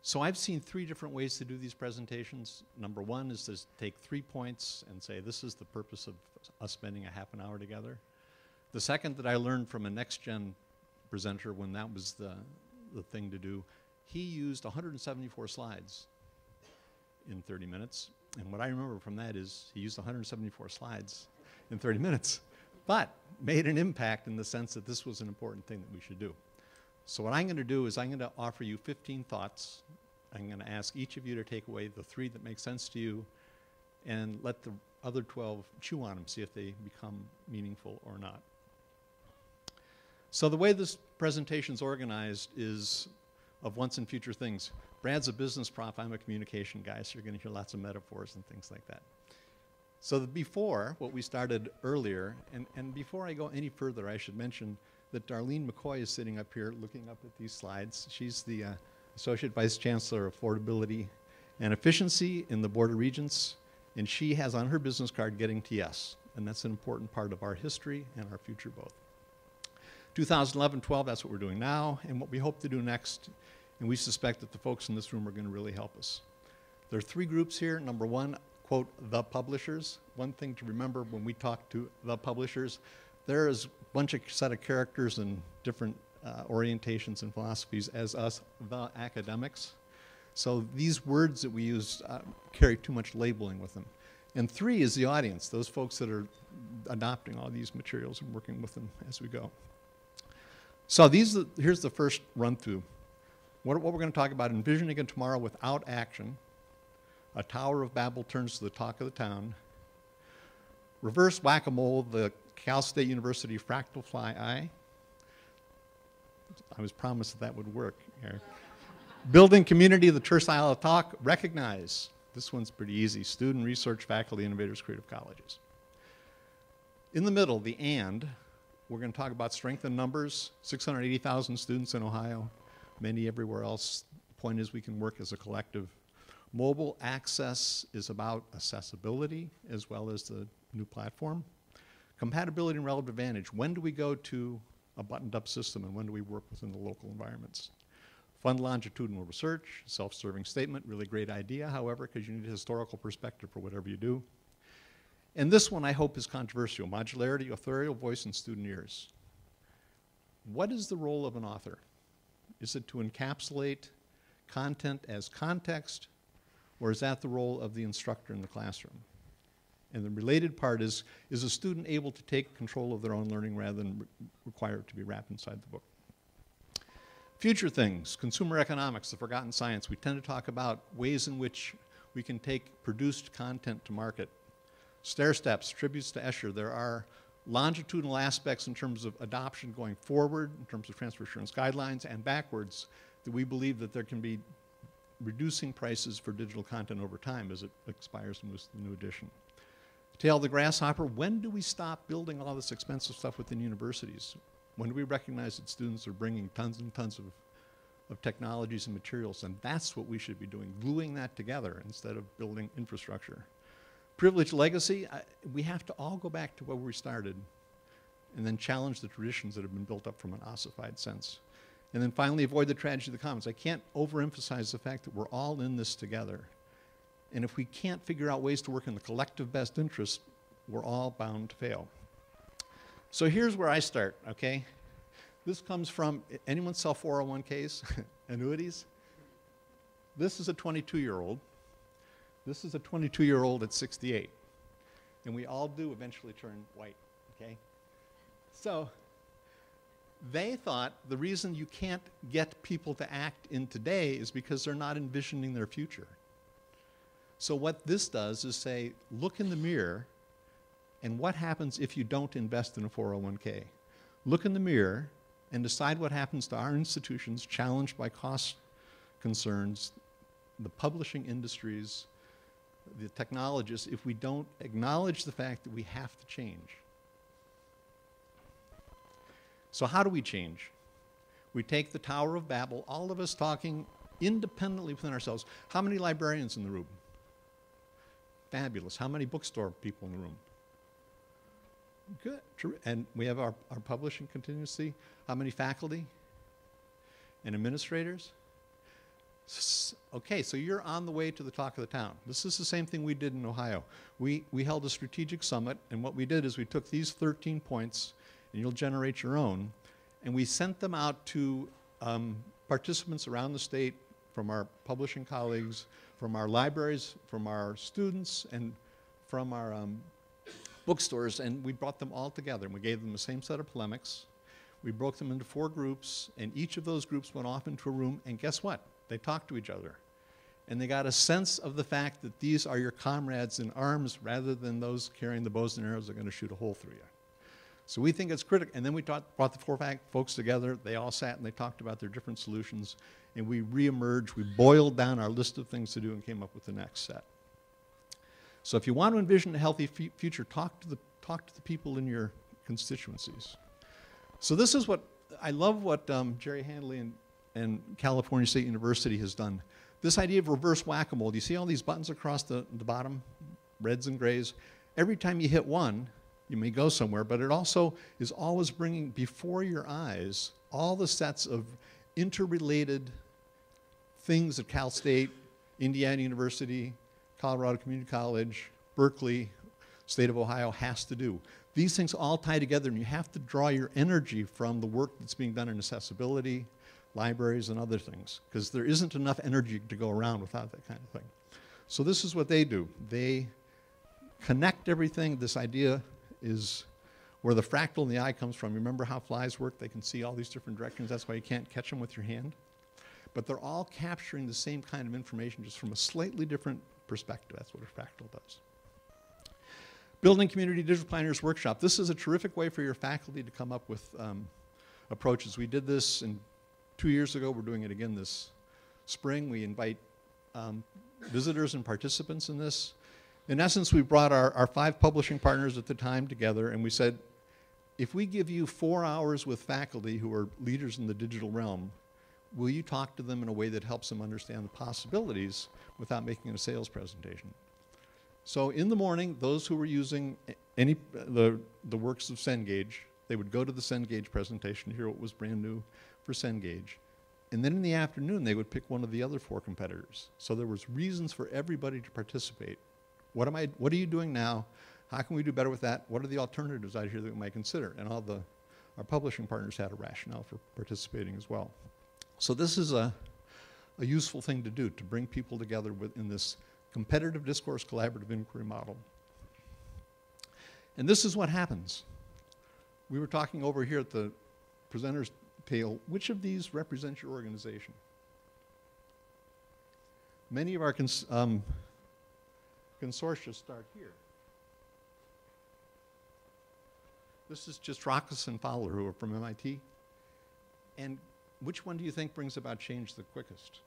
So I've seen 3 different ways to do these presentations. Number 1 is to take 3 points and say, this is the purpose of us spending a half an hour together. The second that I learned from a next-gen presenter when that was the thing to do, he used 174 slides in 30 minutes. And what I remember from that is he used 174 slides in 30 minutes, but made an impact in the sense that this was an important thing that we should do. So what I'm going to do is I'm going to offer you 15 thoughts. I'm going to ask each of you to take away the 3 that make sense to you and let the other 12 chew on them, see if they become meaningful or not. So the way this presentation is organized is of once and future things. Brad's a business prof, I'm a communication guy, so you're going to hear lots of metaphors and things like that. So the before, what we started earlier, and before I go any further, I should mention that Darlene McCoy is sitting up here looking up at these slides. She's the Associate Vice Chancellor of Affordability and Efficiency in the Board of Regents, and she has on her business card getting to yes, and that's an important part of our history and our future both. 2011-12, that's what we're doing now, and what we hope to do next, and we suspect that the folks in this room are going to really help us. There are 3 groups here. Number 1, quote, the publishers. One thing to remember when we talk to the publishers, there is a bunch of set of characters and different orientations and philosophies as us, the academics. So these words that we use carry too much labeling with them. And 3 is the audience, those folks that are adopting all these materials and working with them as we go. So here's the first run through. What we're going to talk about, envisioning a tomorrow without action, a Tower of Babel turns to the talk of the town, reverse whack-a-mole, the Cal State University fractal fly eye. I was promised that would work here. Building community, the tercile of talk, recognize. This one's pretty easy. Student, research, faculty, innovators, creative colleges. In the middle, the and, we're going to talk about strength in numbers, 680,000 students in Ohio, many everywhere else. The point is we can work as a collective. Mobile access is about accessibility as well as the new platform. Compatibility and relative advantage. When do we go to a buttoned-up system and when do we work within the local environments? Fund longitudinal research, self-serving statement, really great idea, however, because you need a historical perspective for whatever you do. And this one I hope is controversial. Modularity, authorial voice, and student ears. What is the role of an author? Is it to encapsulate content as context, or is that the role of the instructor in the classroom? And the related part is a student able to take control of their own learning rather than require it to be wrapped inside the book? Future things, consumer economics, the forgotten science. We tend to talk about ways in which we can take produced content to market. Stair steps, tributes to Escher. There are longitudinal aspects in terms of adoption going forward, in terms of transfer assurance guidelines, and backwards, that we believe that there can be reducing prices for digital content over time as it expires and moves to the new edition. Tail of the grasshopper, when do we stop building all this expensive stuff within universities? When do we recognize that students are bringing tons and tons of technologies and materials? And that's what we should be doing, gluing that together instead of building infrastructure. Privilege legacy, we have to all go back to where we started and then challenge the traditions that have been built up from an ossified sense. And then finally, avoid the tragedy of the commons. I can't overemphasize the fact that we're all in this together. And if we can't figure out ways to work in the collective best interest, we're all bound to fail. So here's where I start, okay? This comes from, anyone sell 401ks, annuities? This is a 22-year-old. This is a 22-year-old at 68. And we all do eventually turn white, okay? So they thought the reason you can't get people to act in today is because they're not envisioning their future. So what this does is say, look in the mirror, and what happens if you don't invest in a 401k? Look in the mirror and decide what happens to our institutions challenged by cost concerns, the publishing industries, the technologists, if we don't acknowledge the fact that we have to change. So how do we change? We take the Tower of Babel, all of us talking independently within ourselves. How many librarians in the room? Fabulous. How many bookstore people in the room? Good. And we have our publishing contingency. How many faculty and administrators? Okay, so you're on the way to the talk of the town. This is the same thing we did in Ohio. We held a strategic summit, and what we did is we took these 13 points, and you'll generate your own, and we sent them out to participants around the state, from our publishing colleagues, from our libraries, from our students, and from our bookstores, and we brought them all together, and we gave them the same set of polemics. We broke them into 4 groups, and each of those groups went off into a room, and guess what? They talked to each other. And they got a sense of the fact that these are your comrades in arms rather than those carrying the bows and arrows that are going to shoot a hole through you. So we think it's critical. And then we brought the 4 folks together. They all sat and they talked about their different solutions. And we reemerged. We boiled down our list of things to do and came up with the next set. So if you want to envision a healthy future, talk to the people in your constituencies. So this is what, I love what Jerry Handley and California State University has done. This idea of reverse whack-a-mole, you see all these buttons across the bottom, reds and grays? Every time you hit one, you may go somewhere, but it also is always bringing before your eyes all the sets of interrelated things that Cal State, Indiana University, Colorado Community College, Berkeley, State of Ohio has to do. These things all tie together, and you have to draw your energy from the work that's being done in accessibility, libraries, and other things, because there isn't enough energy to go around without that kind of thing. So this is what they do. They connect everything. This idea is where the fractal in the eye comes from. Remember how flies work? They can see all these different directions. That's why you can't catch them with your hand. But they're all capturing the same kind of information, just from a slightly different perspective. That's what a fractal does. Building Community Digital Planners Workshop. This is a terrific way for your faculty to come up with approaches. We did this 2 years ago. We're doing it again this spring. We invite visitors and participants in this. In essence, we brought our 5 publishing partners at the time together, and we said, if we give you 4 hours with faculty who are leaders in the digital realm, will you talk to them in a way that helps them understand the possibilities without making it a sales presentation? So in the morning, those who were using the works of Cengage, they would go to the Cengage presentation to hear what was brand new for Cengage. And then in the afternoon, they would pick one of the other 4 competitors. So there was reasons for everybody to participate. What are you doing now? How can we do better with that? What are the alternatives out here that we might consider? And our publishing partners had a rationale for participating as well. So this is a useful thing to do, to bring people together in this competitive discourse collaborative inquiry model. And this is what happens. We were talking over here at the presenters table. Which of these represents your organization? Many of our consortia start here. This is just Rockus and Fowler, who are from MIT. And which one do you think brings about change the quickest?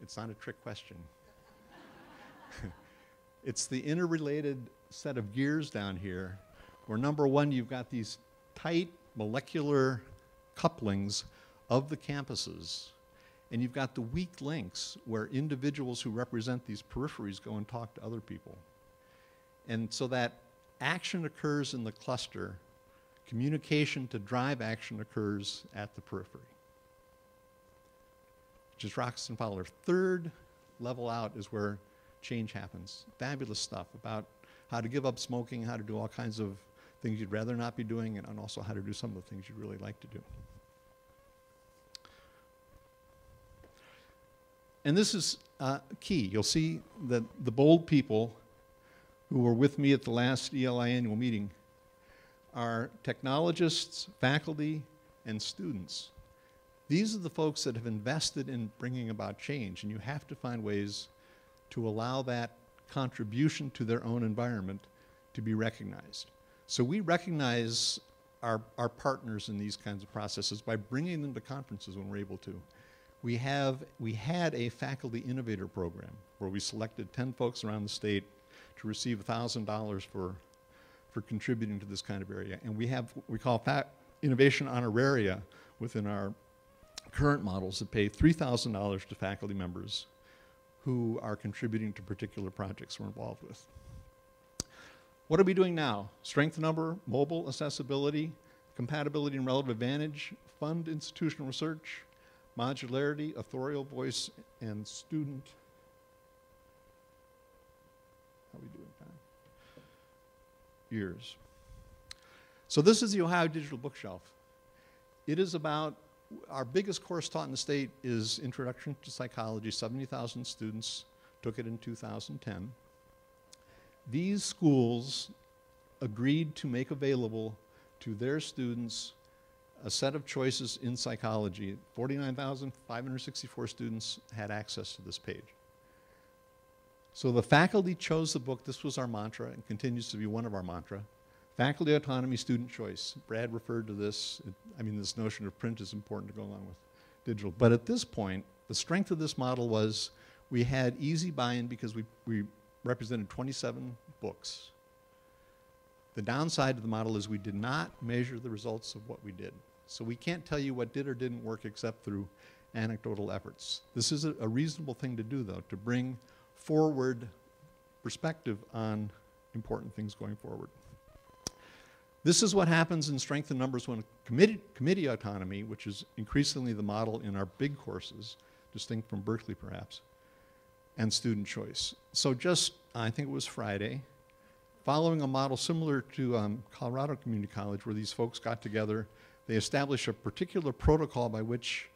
It's not a trick question. It's the interrelated set of gears down here, where number one, you've got these tight molecular couplings of the campuses, and you've got the weak links where individuals who represent these peripheries go and talk to other people. And so that action occurs in the cluster, communication to drive action occurs at the periphery. Just Rockus and Fowler. Third level out is where change happens. Fabulous stuff about how to give up smoking, how to do all kinds of things you'd rather not be doing, and also how to do some of the things you'd really like to do. And this is key. You'll see that the bold people who were with me at the last ELI annual meeting are technologists, faculty, and students. These are the folks that have invested in bringing about change, and you have to find ways to allow that contribution to their own environment to be recognized. So we recognize our partners in these kinds of processes by bringing them to conferences when we're able to. We had a faculty innovator program where we selected 10 folks around the state to receive $1,000 for contributing to this kind of area. And we have what we call innovation honoraria within our current models that pay $3,000 to faculty members who are contributing to particular projects we're involved with. What are we doing now? Strength number, mobile accessibility, compatibility and relative advantage, fund institutional research, modularity, authorial voice, and student. How are we doing time? Years. So this is the Ohio Digital Bookshelf. It is about, our biggest course taught in the state is Introduction to Psychology. 70,000 students took it in 2010. These schools agreed to make available to their students a set of choices in psychology. 49,564 students had access to this page. So the faculty chose the book. This was our mantra and continues to be one of our mantra. Faculty autonomy, student choice. Brad referred to this. This notion of print is important to go along with digital. But at this point, the strength of this model was we had easy buy-in because we represented 27 books. The downside of the model is we did not measure the results of what we did. So we can't tell you what did or didn't work except through anecdotal efforts. This is a reasonable thing to do, though, to bring forward perspective on important things going forward. This is what happens in strength in numbers when committee autonomy, which is increasingly the model in our big courses, distinct from Berkeley perhaps, and student choice. So just, I think it was Friday, following a model similar to Colorado Community College, where these folks got together, they established a particular protocol by which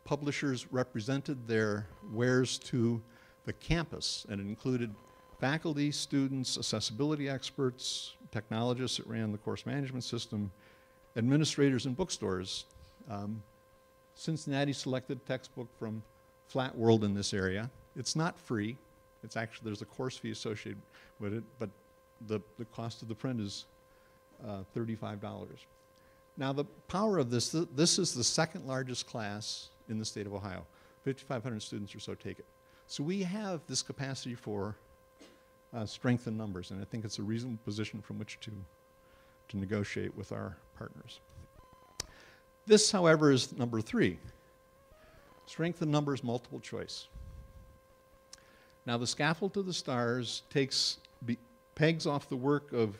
publishers represented their wares to the campus, and it included faculty, students, accessibility experts, technologists that ran the course management system, administrators, and bookstores. Cincinnati selected a textbook from Flat World in this area. It's not free. It's actually, there's a course fee associated with it, but the cost of the print is $35. Now the power of this is the second largest class in the state of Ohio. 5,500 students or so take it. So we have this capacity for strength in numbers, and I think it's a reasonable position from which to negotiate with our partners. This, however, is number 3. Strength in numbers, multiple choice. Now the Scaffold to the Stars pegs off the work of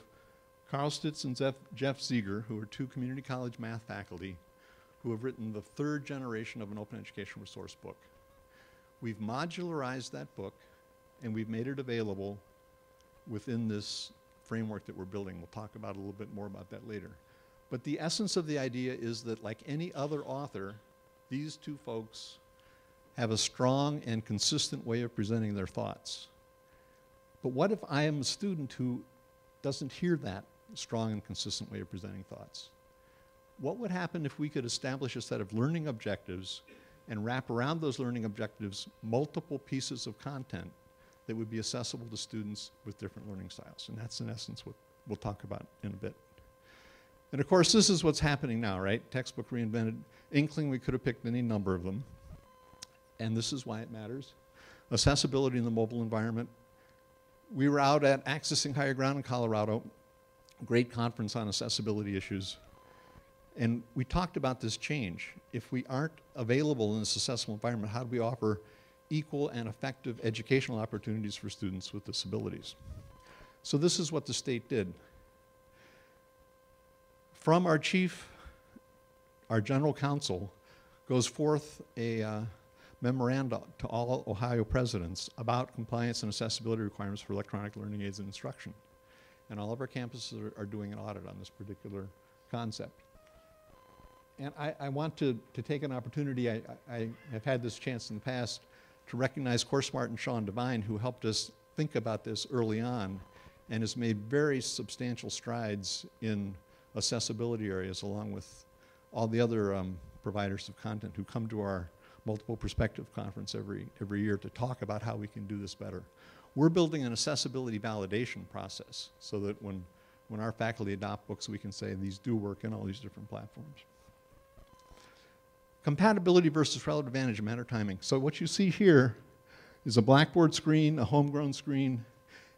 Carl Stitz and Jeff Zieger, who are 2 community college math faculty, who have written the 3rd generation of an open education resource book. We've modularized that book, and we've made it available within this framework that we're building. We'll talk about a little bit more about that later. But the essence of the idea is that, like any other author, these 2 folks have a strong and consistent way of presenting their thoughts. But what if I am a student who doesn't hear that strong and consistent way of presenting thoughts? What would happen if we could establish a set of learning objectives and wrap around those learning objectives multiple pieces of content that would be accessible to students with different learning styles? And that's in essence what we'll talk about in a bit. And of course, this is what's happening now, right? Textbook reinvented. Inkling, we could have picked any number of them. And this is why it matters. Accessibility in the mobile environment. We were out at Accessing Higher Ground in Colorado, a great conference on accessibility issues. And we talked about this change. If we aren't available in this accessible environment, how do we offer equal and effective educational opportunities for students with disabilities? So this is what the state did. From our general counsel, goes forth a memoranda to all Ohio presidents about compliance and accessibility requirements for electronic learning aids and instruction. And all of our campuses are doing an audit on this particular concept. And I want to take an opportunity, I have had this chance in the past, to recognize CourseSmart and Sean Devine, who helped us think about this early on and has made very substantial strides in accessibility areas, along with all the other providers of content who come to our Multiple Perspective Conference every year to talk about how we can do this better. We're building an accessibility validation process so that when our faculty adopt books, we can say these do work in all these different platforms. Compatibility versus relative advantage of matter timing. So what you see here is a Blackboard screen, a homegrown screen,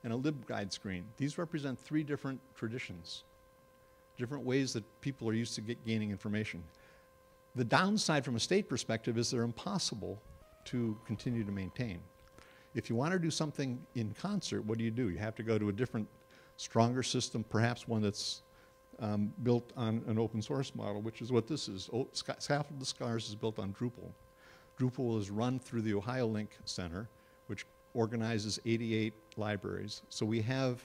and a LibGuide screen. These represent 3 different traditions, different ways that people are used to gaining information. The downside from a state perspective is they're impossible to continue to maintain. If you want to do something in concert, what do? You have to go to a different, stronger system, perhaps one that's built on an open source model, which is what this is. Scaffold to Scholars is built on Drupal. Drupal is run through the Ohio Link Center, which organizes 88 libraries. So we have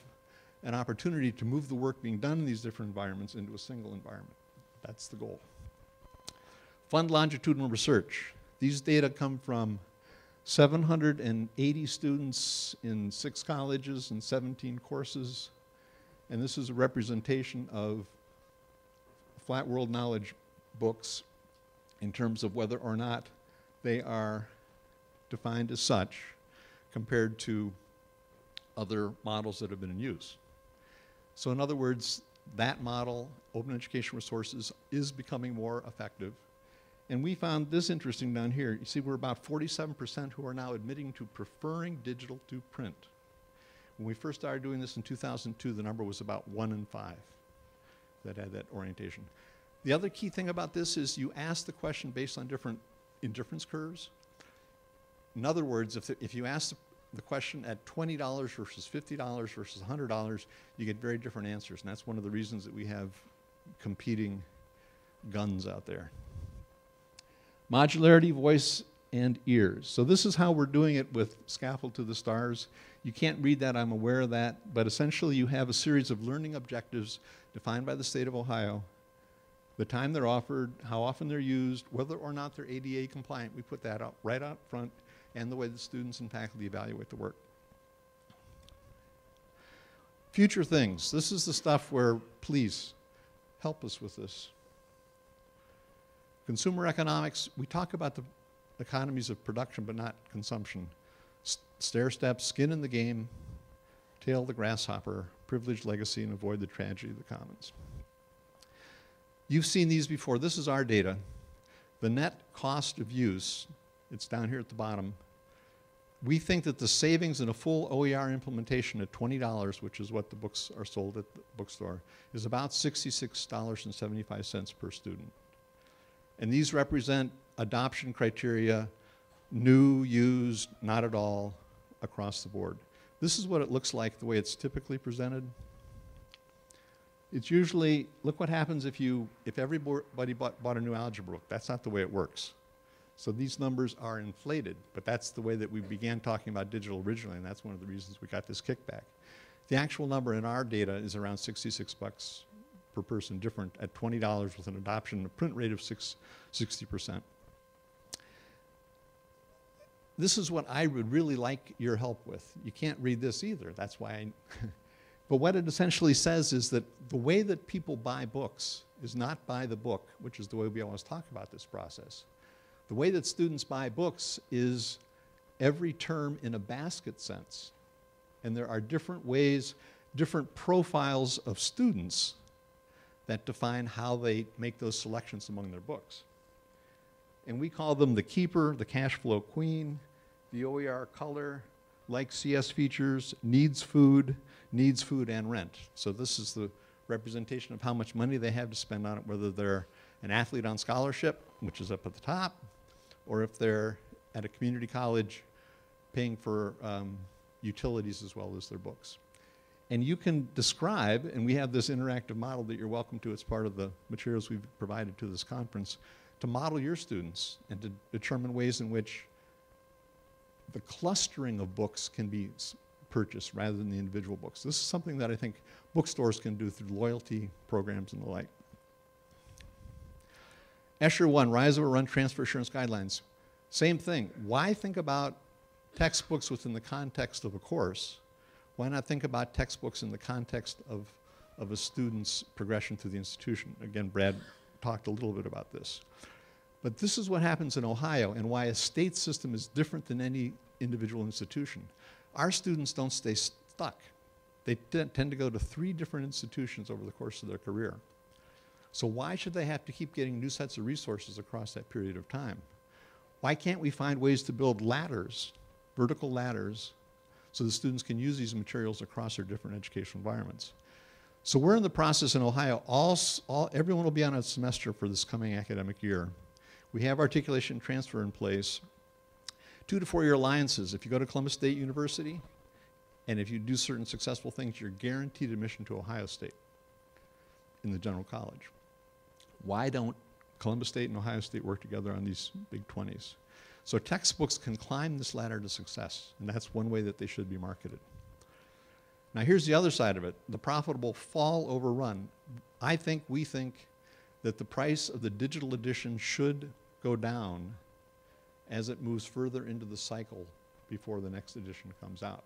an opportunity to move the work being done in these different environments into a single environment. That's the goal. Fund longitudinal research. These data come from 780 students in 6 colleges and 17 courses. And this is a representation of flat world knowledge books in terms of whether or not they are defined as such compared to other models that have been in use. So in other words, that model, open education resources, is becoming more effective. And we found this interesting down here. You see, we're about 47% who are now admitting to preferring digital to print. When we first started doing this in 2002, the number was about 1 in 5 that had that orientation. The other key thing about this is you ask the question based on different indifference curves. In other words, if you ask the question at $20 versus $50 versus $100, you get very different answers. And that's one of the reasons that we have competing guns out there. Modularity, voice, and ears. So this is how we're doing it with Scaffold to the Stars. You can't read that, I'm aware of that, but essentially you have a series of learning objectives defined by the state of Ohio, the time they're offered, how often they're used, whether or not they're ADA compliant. We put that out right out front, and the way the students and faculty evaluate the work. Future things. This is the stuff where, please, help us with this. Consumer economics, we talk about the economies of production but not consumption. Stair step, skin in the game, tail the grasshopper, privilege legacy, and avoid the tragedy of the commons. You've seen these before. This is our data. The net cost of use, it's down here at the bottom. We think that the savings in a full OER implementation at $20, which is what the books are sold at the bookstore, is about $66.75 per student. And these represent adoption criteria, new, used, not at all, across the board. This is what it looks like the way it's typically presented. It's usually, look what happens if everybody bought a new algebra book. That's not the way it works. So these numbers are inflated, but that's the way that we began talking about digital originally, and that's one of the reasons we got this kickback. The actual number in our data is around $66 per person different at $20 with an adoption and a print rate of 60%. This is what I would really like your help with. You can't read this either, that's why but what it essentially says is that the way that people buy books is not buy the book, which is the way we always talk about this process. The way that students buy books is every term in a basket sense. And there are different ways, different profiles of students that define how they make those selections among their books. And we call them the keeper, the cash flow queen, the OER color, like CS features, needs food and rent. So this is the representation of how much money they have to spend on it, whether they're an athlete on scholarship, which is up at the top, or if they're at a community college paying for utilities as well as their books. And you can describe, and we have this interactive model that you're welcome to, it's part of the materials we've provided to this conference, to model your students and to determine ways in which the clustering of books can be purchased rather than the individual books. This is something that I think bookstores can do through loyalty programs and the like. Escher 1, Rise, Overrun, Transfer Assurance Guidelines. Same thing. Why think about textbooks within the context of a course? Why not think about textbooks in the context of a student's progression through the institution? Again, Brad talked a little bit about this. But this is what happens in Ohio and why a state system is different than any individual institution. Our students don't stay stuck. They tend to go to 3 different institutions over the course of their career. So why should they have to keep getting new sets of resources across that period of time? Why can't we find ways to build ladders, vertical ladders, so the students can use these materials across their different educational environments? So we're in the process in Ohio, everyone will be on a semester for this coming academic year. We have articulation and transfer in place. 2 to 4 year alliances. If you go to Columbus State University, and if you do certain successful things, you're guaranteed admission to Ohio State. in the general college. Why don't Columbus State and Ohio State work together on these big 20s? So textbooks can climb this ladder to success, and that's one way that they should be marketed. Now here's the other side of it, the profitable fall overrun. We think that the price of the digital edition should go down as it moves further into the cycle before the next edition comes out.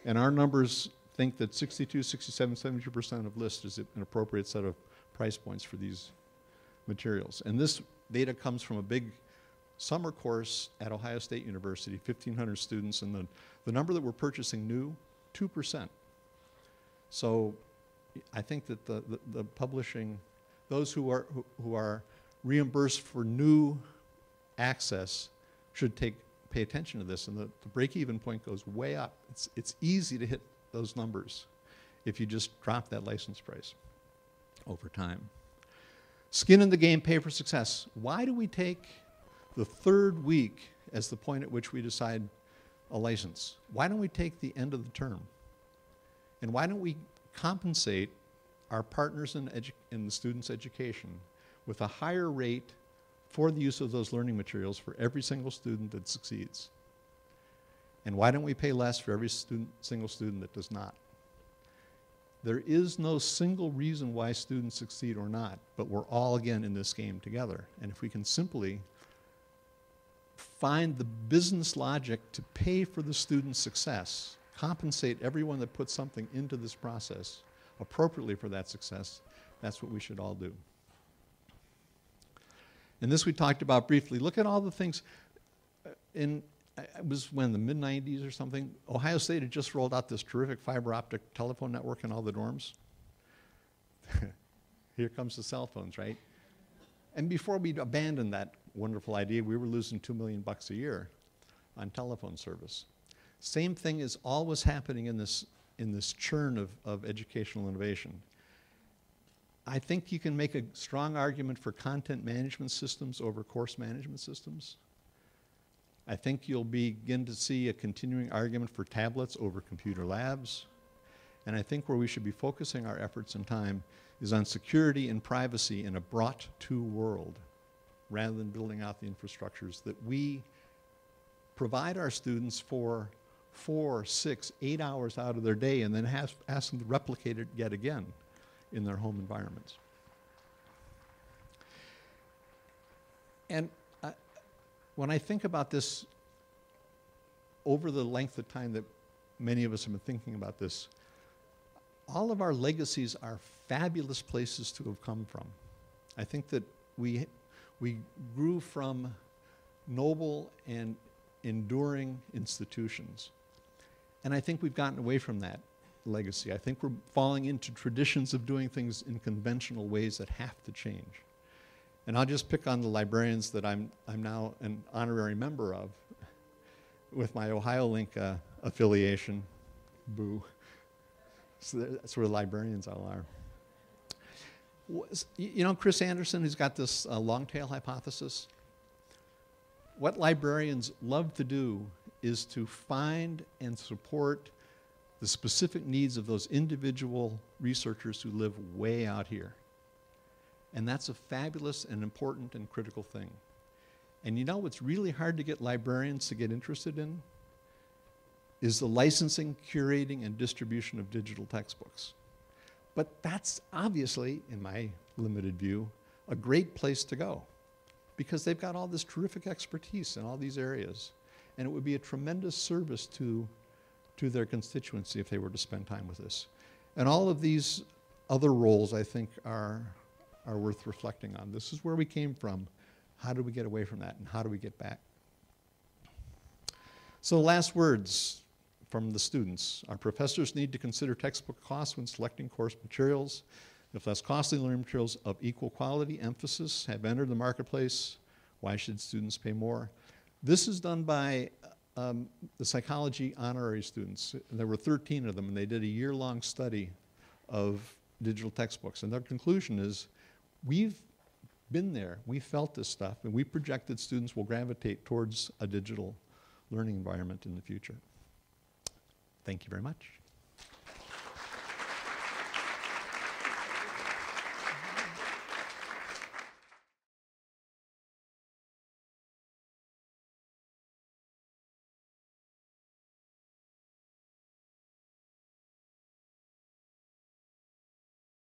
And our numbers think that 62, 67, 70% of list is an appropriate set of price points for these materials. And this data comes from a big summer course at Ohio State University, 1,500 students, and the number that we're purchasing new, 2%. So I think that the publishing, those who are reimbursed for new access should pay attention to this, and the break-even point goes way up. It's easy to hit those numbers if you just drop that license price over time. Skin in the game, pay for success. Why do we take the third week as the point at which we decide a license? Why don't we take the end of the term? And why don't we compensate our partners in the student's education with a higher rate for the use of those learning materials for every single student that succeeds? And why don't we pay less for every single student that does not? There is no single reason why students succeed or not, but we're all, again, in this game together. And if we can simply find the business logic to pay for the student's success, compensate everyone that puts something into this process appropriately for that success, that's what we should all do. And this we talked about briefly. Look at all the things. It was when, the mid-90s or something, Ohio State had just rolled out this terrific fiber optic telephone network in all the dorms. Here comes the cell phones, right? And before we abandoned that wonderful idea, we were losing $2 million a year on telephone service. Same thing is always happening in this churn of educational innovation. I think you can make a strong argument for content management systems over course management systems. I think you'll begin to see a continuing argument for tablets over computer labs. And I think where we should be focusing our efforts and time is on security and privacy in a brought-to world, rather than building out the infrastructures that we provide our students for 4, 6, 8 hours out of their day, and then ask them to replicate it yet again in their home environments. And when I think about this over the length of time that many of us have been thinking about this, all of our legacies are fabulous places to have come from. I think that we grew from noble and enduring institutions. And I think we've gotten away from that legacy. I think we're falling into traditions of doing things in conventional ways that have to change. And I'll just pick on the librarians that I'm now an honorary member of with my OhioLink affiliation. Boo. So that's where librarians all are. You know Chris Anderson, who's got this long tail hypothesis? What librarians love to do is to find and support the specific needs of those individual researchers who live way out here. And that's a fabulous and important and critical thing. And you know what's really hard to get librarians to get interested in? Is the licensing, curating, and distribution of digital textbooks. But that's obviously, in my limited view, a great place to go, because they've got all this terrific expertise in all these areas. And it would be a tremendous service to their constituency if they were to spend time with this. And all of these other roles, I think, are worth reflecting on. This is where we came from. How do we get away from that, and how do we get back? So last words from the students. Our professors need to consider textbook costs when selecting course materials. If less costly learning materials of equal quality, emphasis, have entered the marketplace, why should students pay more? This is done by the psychology honorary students. There were 13 of them, and they did a year-long study of digital textbooks. And their conclusion is, we've been there, we felt this stuff, and we project that students will gravitate towards a digital learning environment in the future. Thank you very much.